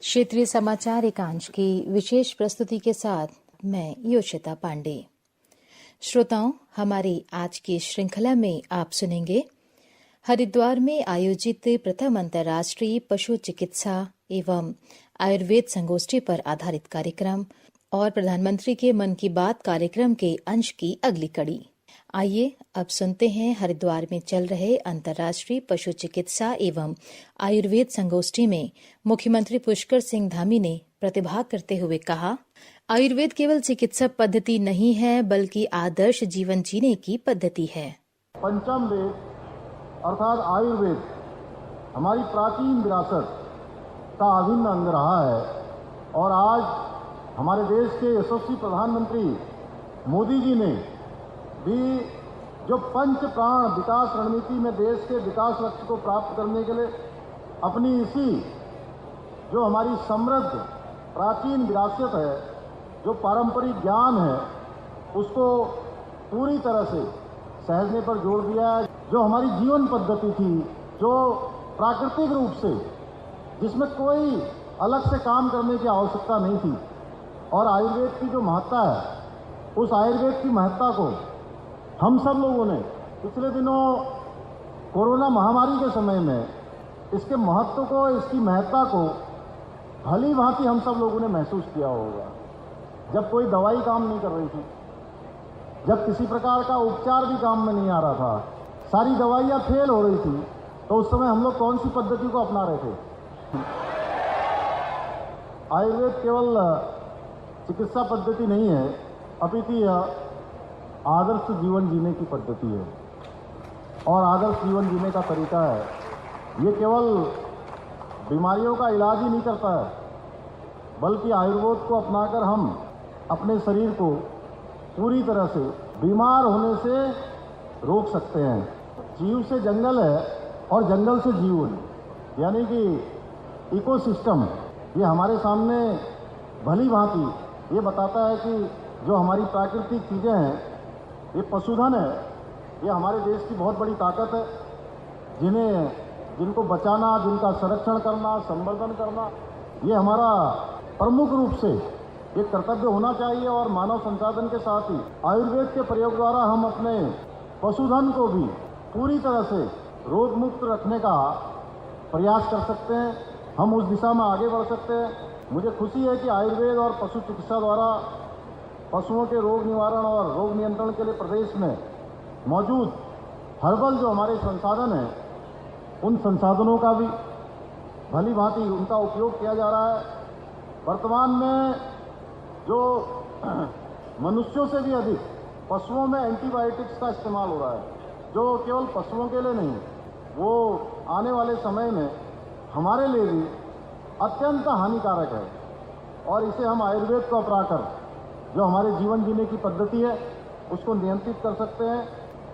क्षेत्रीय समाचार एकांश की विशेष प्रस्तुति के साथ मैं योशिता पांडे। श्रोताओं, हमारी आज की श्रृंखला में आप सुनेंगे हरिद्वार में आयोजित प्रथम अंतर्राष्ट्रीय पशु चिकित्सा एवं आयुर्वेद संगोष्ठी पर आधारित कार्यक्रम और प्रधानमंत्री के मन की बात कार्यक्रम के अंश की अगली कड़ी। आइए अब सुनते हैं हरिद्वार में चल रहे अंतर्राष्ट्रीय पशु चिकित्सा एवं आयुर्वेद संगोष्ठी में मुख्यमंत्री पुष्कर सिंह धामी ने प्रतिभाग करते हुए कहा, आयुर्वेद केवल चिकित्सा पद्धति नहीं है बल्कि आदर्श जीवन जीने की पद्धति है। पंचम वेद अर्थात आयुर्वेद हमारी प्राचीन विरासत का अभिन्न अंग रहा है और आज हमारे देश के यशस्वी प्रधानमंत्री मोदी जी ने भी जो पंच प्राण विकास रणनीति में देश के विकास लक्ष्य को प्राप्त करने के लिए अपनी इसी जो हमारी समृद्ध प्राचीन विरासत है, जो पारंपरिक ज्ञान है, उसको पूरी तरह से सहेजने पर जोर दिया है। जो हमारी जीवन पद्धति थी, जो प्राकृतिक रूप से जिसमें कोई अलग से काम करने की आवश्यकता नहीं थी, और आयुर्वेद की जो महत्ता है, उस आयुर्वेद की महत्ता को हम सब लोगों ने पिछले दिनों कोरोना महामारी के समय में इसके महत्व को, इसकी महत्ता को भली भांति हम सब लोगों ने महसूस किया होगा। जब कोई दवाई काम नहीं कर रही थी, जब किसी प्रकार का उपचार भी काम में नहीं आ रहा था, सारी दवाइयाँ फेल हो रही थी, तो उस समय हम लोग कौन सी पद्धति को अपना रहे थे? आयुर्वेद केवल चिकित्सा पद्धति नहीं है, अपितु यह आदर्श जीवन जीने की पद्धति है और आदर्श जीवन जीने का तरीका है। ये केवल बीमारियों का इलाज ही नहीं करता है, बल्कि आयुर्वेद को अपनाकर हम अपने शरीर को पूरी तरह से बीमार होने से रोक सकते हैं। जीव से जंगल है और जंगल से जीव है, यानी कि इकोसिस्टम ये हमारे सामने भली भांति ये बताता है कि जो हमारी प्राकृतिक चीज़ें हैं, ये पशुधन है, ये हमारे देश की बहुत बड़ी ताकत है, जिनको बचाना, जिनका संरक्षण करना, संवर्धन करना, ये हमारा प्रमुख रूप से एक कर्तव्य होना चाहिए। और मानव संसाधन के साथ ही आयुर्वेद के प्रयोग द्वारा हम अपने पशुधन को भी पूरी तरह से रोग मुक्त रखने का प्रयास कर सकते हैं। हम उस दिशा में आगे बढ़ सकते हैं। मुझे खुशी है कि आयुर्वेद और पशु चिकित्सा द्वारा पशुओं के रोग निवारण और रोग नियंत्रण के लिए प्रदेश में मौजूद हर्बल जो हमारे संसाधन हैं, उन संसाधनों का भी भली भांति उनका उपयोग किया जा रहा है। वर्तमान में जो मनुष्यों से भी अधिक पशुओं में एंटीबायोटिक्स का इस्तेमाल हो रहा है, जो केवल पशुओं के लिए नहीं, वो आने वाले समय में हमारे लिए भी अत्यंत हानिकारक है। और इसे हम आयुर्वेद को अपनाकर जो हमारे जीवन जीने की पद्धति है, उसको नियंत्रित कर सकते हैं।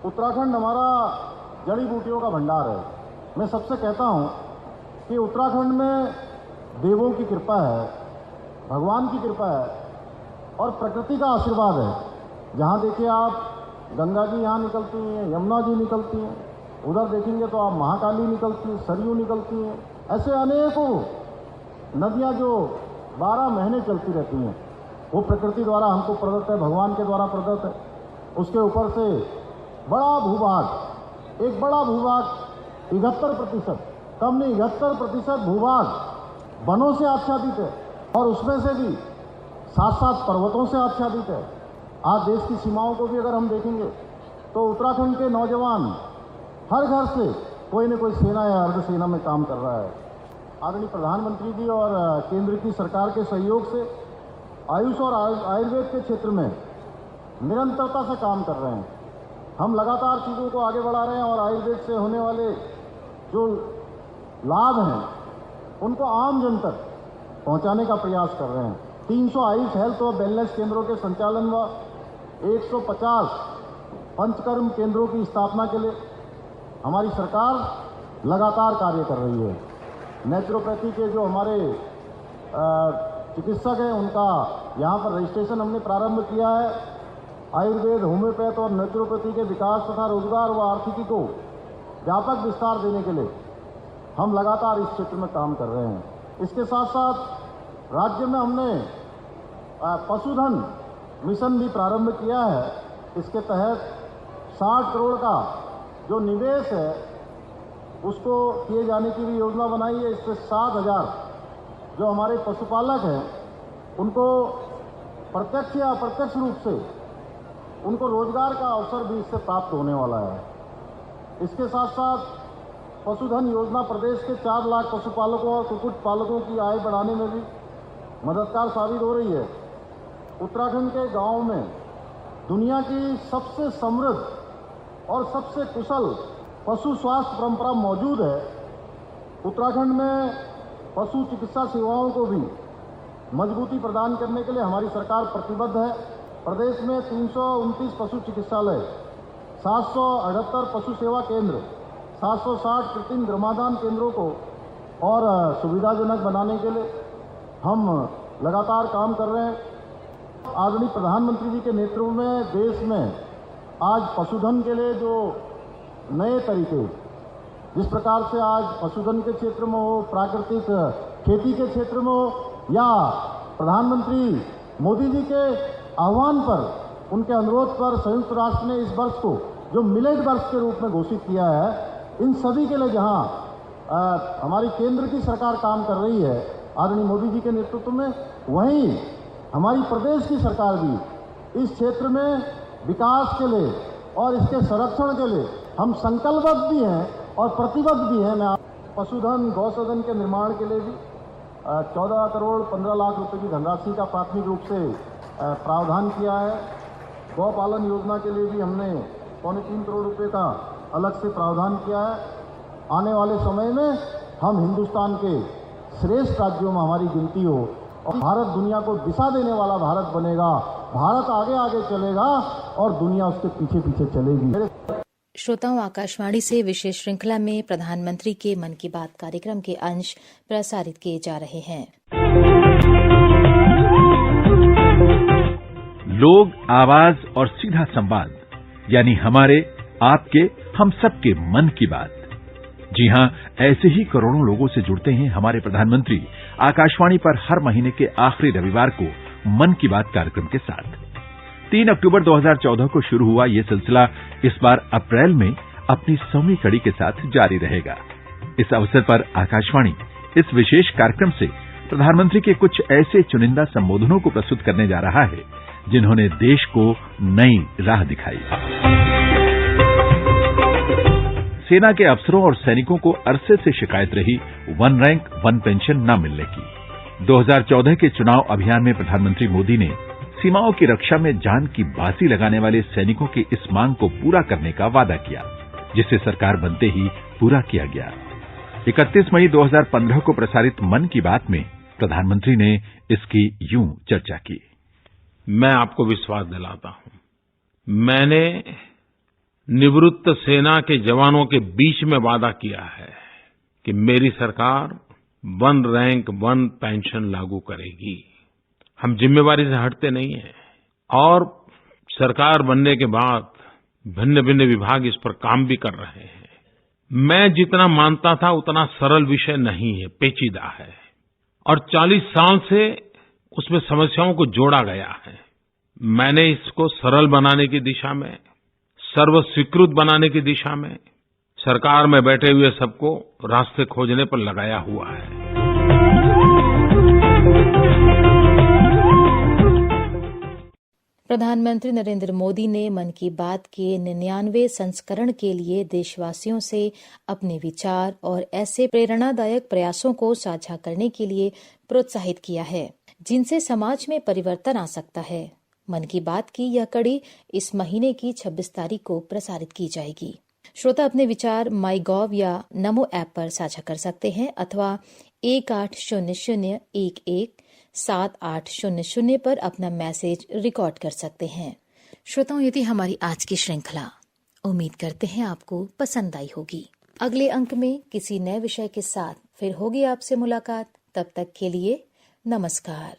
उत्तराखंड हमारा जड़ी बूटियों का भंडार है। मैं सबसे कहता हूँ कि उत्तराखंड में देवों की कृपा है, भगवान की कृपा है और प्रकृति का आशीर्वाद है। जहाँ देखिए आप, गंगा जी यहाँ निकलती हैं, यमुना जी निकलती हैं, उधर देखेंगे तो आप महाकाली निकलती हैं, सरयू निकलती हैं। ऐसे अनेकों नदियाँ जो 12 महीने चलती रहती हैं, वो प्रकृति द्वारा हमको प्रदत्त है, भगवान के द्वारा प्रदत्त है। उसके ऊपर से बड़ा भूभाग, एक बड़ा भूभाग 71%, कम नहीं 71% भूभाग वनों से आच्छादित है और उसमें से भी 7 पर्वतों से आच्छादित है। आज देश की सीमाओं को भी अगर हम देखेंगे तो उत्तराखंड के नौजवान हर घर से कोई न कोई सेना या अर्धसेना में काम कर रहा है। आदरणीय प्रधानमंत्री जी और केंद्र की सरकार के सहयोग से आयुष और आयुर्वेद के क्षेत्र में निरंतरता से काम कर रहे हैं। हम लगातार चीज़ों को आगे बढ़ा रहे हैं और आयुर्वेद से होने वाले जो लाभ हैं, उनको आम जन तक पहुंचाने का प्रयास कर रहे हैं। 300 आयुष हेल्थ और वेलनेस केंद्रों के संचालन व 150 पंचकर्म केंद्रों की स्थापना के लिए हमारी सरकार लगातार कार्य कर रही है। नेचुरोपैथी के जो हमारे चिकित्सक हैं, उनका यहाँ पर रजिस्ट्रेशन हमने प्रारंभ किया है। आयुर्वेद, होम्योपैथ और नेचुरोपैथी के विकास तथा रोजगार व आर्थिकी को व्यापक विस्तार देने के लिए हम लगातार इस क्षेत्र में काम कर रहे हैं। इसके साथ साथ राज्य में हमने पशुधन मिशन भी प्रारंभ किया है। इसके तहत 60 करोड़ का जो निवेश है उसको किए जाने की भी योजना बनाई है। इससे 7,000 जो हमारे पशुपालक हैं उनको प्रत्यक्ष या अप्रत्यक्ष रूप से उनको रोजगार का अवसर भी इससे प्राप्त होने वाला है। इसके साथ साथ पशुधन योजना प्रदेश के 4 लाख पशुपालकों और कुक्कुट पालकों की आय बढ़ाने में भी मददगार साबित हो रही है। उत्तराखंड के गांव में दुनिया की सबसे समृद्ध और सबसे कुशल पशु स्वास्थ्य परंपरा मौजूद है। उत्तराखंड में पशु चिकित्सा सेवाओं को भी मजबूती प्रदान करने के लिए हमारी सरकार प्रतिबद्ध है। प्रदेश में 329 पशु चिकित्सालय, 778 पशु सेवा केंद्र, 760 कृत्रिम गर्भाधान केंद्रों को और सुविधाजनक बनाने के लिए हम लगातार काम कर रहे हैं। आदरणीय प्रधानमंत्री जी के नेतृत्व में देश में आज पशुधन के लिए जो नए तरीके, जिस प्रकार से आज पशुधन के क्षेत्र में हो, प्राकृतिक खेती के क्षेत्र में हो, या प्रधानमंत्री मोदी जी के आह्वान पर, उनके अनुरोध पर संयुक्त राष्ट्र ने इस वर्ष को जो मिलेट वर्ष के रूप में घोषित किया है, इन सभी के लिए जहां हमारी केंद्र की सरकार काम कर रही है आदरणीय मोदी जी के नेतृत्व में, वहीं हमारी प्रदेश की सरकार भी इस क्षेत्र में विकास के लिए और इसके संरक्षण के लिए हम संकल्पबद्ध भी हैं और प्रतिबद्ध भी हैं। मैं पशुधन गौसदन के निर्माण के लिए भी 14 करोड़ 15 लाख रुपए की धनराशि का प्राथमिक रूप से प्रावधान किया है। गौ पालन योजना के लिए भी हमने 3.25 करोड़ रुपए का अलग से प्रावधान किया है। आने वाले समय में हम हिंदुस्तान के श्रेष्ठ राज्यों में हमारी गिनती हो और भारत दुनिया को दिशा देने वाला भारत बनेगा। भारत आगे आगे चलेगा और दुनिया उसके पीछे पीछे चलेगी। श्रोताओं, आकाशवाणी से विशेष श्रृंखला में प्रधानमंत्री के मन की बात कार्यक्रम के अंश प्रसारित किए जा रहे हैं। लोग, आवाज और सीधा संवाद, यानी हमारे, आपके, हम सबके मन की बात। जी हां, ऐसे ही करोड़ों लोगों से जुड़ते हैं हमारे प्रधानमंत्री आकाशवाणी पर हर महीने के आखिरी रविवार को मन की बात कार्यक्रम के साथ। 3 अक्टूबर 2014 को शुरू हुआ ये सिलसिला इस बार अप्रैल में अपनी 100वीं कड़ी के साथ जारी रहेगा। इस अवसर पर आकाशवाणी इस विशेष कार्यक्रम से प्रधानमंत्री के कुछ ऐसे चुनिंदा संबोधनों को प्रस्तुत करने जा रहा है जिन्होंने देश को नई राह दिखाई। सेना के अफसरों और सैनिकों को अरसे से शिकायत रही 1 रैंक 1 पेंशन न मिलने की। 2014 के चुनाव अभियान में प्रधानमंत्री मोदी ने सीमाओं की रक्षा में जान की बाजी लगाने वाले सैनिकों की इस मांग को पूरा करने का वादा किया, जिसे सरकार बनते ही पूरा किया गया। 31 मई 2015 को प्रसारित मन की बात में प्रधानमंत्री ने इसकी यूं चर्चा की। मैं आपको विश्वास दिलाता हूं, मैंने निवृत्त सेना के जवानों के बीच में वादा किया है कि मेरी सरकार 1 रैंक 1 पेंशन लागू करेगी। हम जिम्मेवारी से हटते नहीं हैं और सरकार बनने के बाद भिन्न भिन्न विभाग इस पर काम भी कर रहे हैं। मैं जितना मानता था उतना सरल विषय नहीं है, पेचीदा है और 40 साल से उसमें समस्याओं को जोड़ा गया है। मैंने इसको सरल बनाने की दिशा में, सर्व स्वीकृत बनाने की दिशा में सरकार में बैठे हुए सबको रास्ते खोजने पर लगाया हुआ है। प्रधानमंत्री नरेंद्र मोदी ने मन की बात के 99वें संस्करण के लिए देशवासियों से अपने विचार और ऐसे प्रेरणादायक प्रयासों को साझा करने के लिए प्रोत्साहित किया है जिनसे समाज में परिवर्तन आ सकता है। मन की बात की यह कड़ी इस महीने की 26 तारीख को प्रसारित की जाएगी। श्रोता अपने विचार माईगॉव या नमो ऐप पर साझा कर सकते हैं अथवा 1800117800 पर अपना मैसेज रिकॉर्ड कर सकते हैं। श्रोताओं, यदि हमारी आज की श्रृंखला उम्मीद करते हैं आपको पसंद आई होगी। अगले अंक में किसी नए विषय के साथ फिर होगी आपसे मुलाकात। तब तक के लिए नमस्कार।